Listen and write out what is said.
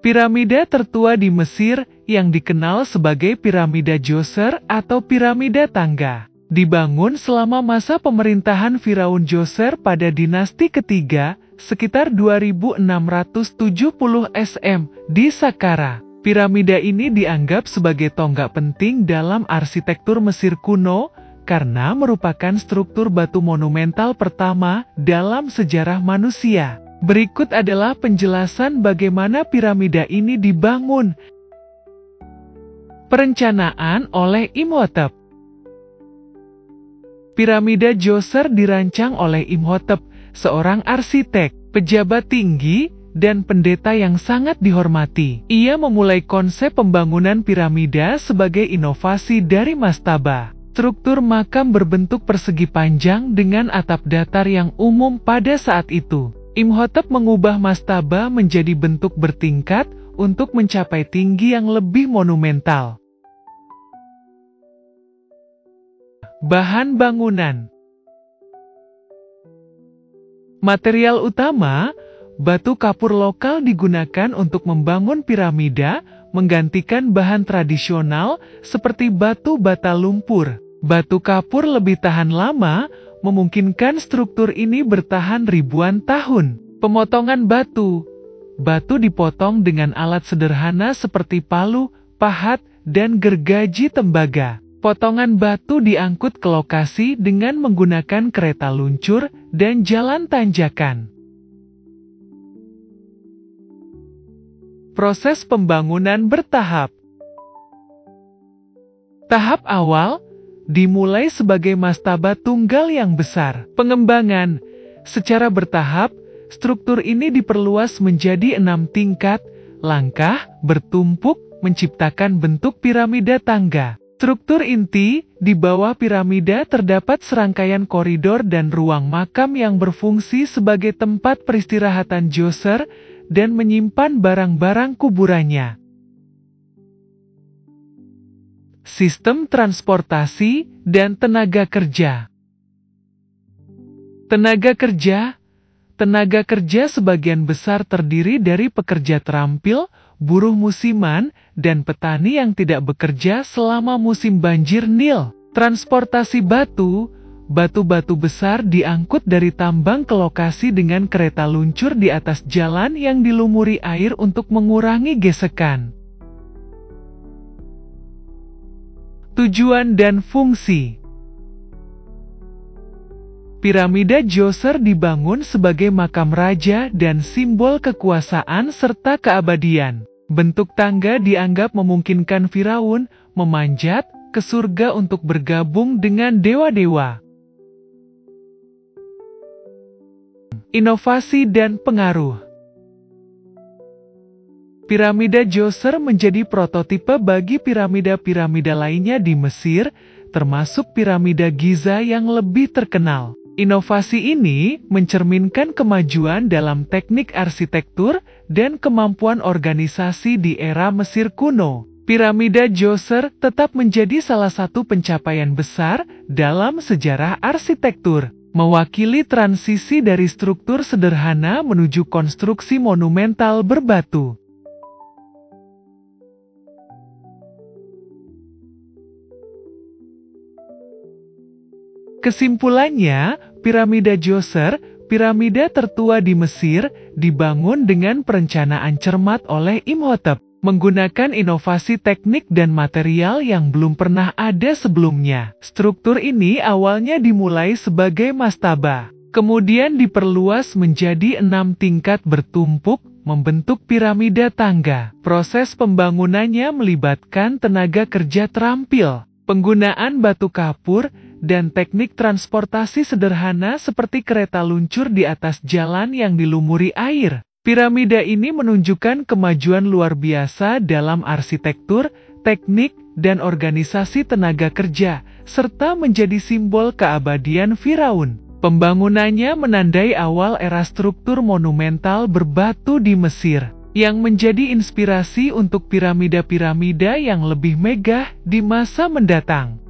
Piramida tertua di Mesir yang dikenal sebagai Piramida Djoser atau Piramida Tangga, dibangun selama masa pemerintahan Firaun Djoser pada dinasti ketiga sekitar 2670 SM di Saqqara. Piramida ini dianggap sebagai tonggak penting dalam arsitektur Mesir kuno karena merupakan struktur batu monumental pertama dalam sejarah manusia. Berikut adalah penjelasan bagaimana piramida ini dibangun. Perencanaan oleh Imhotep. Piramida Djoser dirancang oleh Imhotep, seorang arsitek, pejabat tinggi, dan pendeta yang sangat dihormati. Ia memulai konsep pembangunan piramida sebagai inovasi dari mastaba, struktur makam berbentuk persegi panjang dengan atap datar yang umum pada saat itu. Imhotep mengubah mastaba menjadi bentuk bertingkat untuk mencapai tinggi yang lebih monumental. Bahan bangunan. Material utama, batu kapur lokal digunakan untuk membangun piramida, menggantikan bahan tradisional seperti batu bata lumpur. Batu kapur lebih tahan lama, memungkinkan struktur ini bertahan ribuan tahun. Pemotongan batu. Batu dipotong dengan alat sederhana seperti palu, pahat, dan gergaji tembaga. Potongan batu diangkut ke lokasi dengan menggunakan kereta luncur dan jalan tanjakan. Proses pembangunan bertahap. Tahap awal dimulai sebagai mastaba tunggal yang besar. Pengembangan secara bertahap, struktur ini diperluas menjadi 6 tingkat, langkah bertumpuk menciptakan bentuk piramida tangga. Struktur inti, di bawah piramida terdapat serangkaian koridor dan ruang makam yang berfungsi sebagai tempat peristirahatan Djoser dan menyimpan barang-barang kuburannya. Sistem transportasi dan tenaga kerja. Tenaga kerja sebagian besar terdiri dari pekerja terampil, buruh musiman, dan petani yang tidak bekerja selama musim banjir Nil. Transportasi batu-batu besar diangkut dari tambang ke lokasi dengan kereta luncur di atas jalan yang dilumuri air untuk mengurangi gesekan. Tujuan dan fungsi. Piramida Djoser dibangun sebagai makam raja dan simbol kekuasaan serta keabadian. Bentuk tangga dianggap memungkinkan Firaun memanjat ke surga untuk bergabung dengan dewa-dewa. Inovasi dan pengaruh. Piramida Djoser menjadi prototipe bagi piramida-piramida lainnya di Mesir, termasuk piramida Giza yang lebih terkenal. Inovasi ini mencerminkan kemajuan dalam teknik arsitektur dan kemampuan organisasi di era Mesir kuno. Piramida Djoser tetap menjadi salah satu pencapaian besar dalam sejarah arsitektur, mewakili transisi dari struktur sederhana menuju konstruksi monumental berbatu. Kesimpulannya, piramida Djoser, piramida tertua di Mesir, dibangun dengan perencanaan cermat oleh Imhotep, menggunakan inovasi teknik dan material yang belum pernah ada sebelumnya. Struktur ini awalnya dimulai sebagai mastaba, kemudian diperluas menjadi 6 tingkat bertumpuk, membentuk piramida tangga. Proses pembangunannya melibatkan tenaga kerja terampil, penggunaan batu kapur, dan teknik transportasi sederhana seperti kereta luncur di atas jalan yang dilumuri air. Piramida ini menunjukkan kemajuan luar biasa dalam arsitektur, teknik, dan organisasi tenaga kerja, serta menjadi simbol keabadian Firaun. Pembangunannya menandai awal era struktur monumental berbatu di Mesir, yang menjadi inspirasi untuk piramida-piramida yang lebih megah di masa mendatang.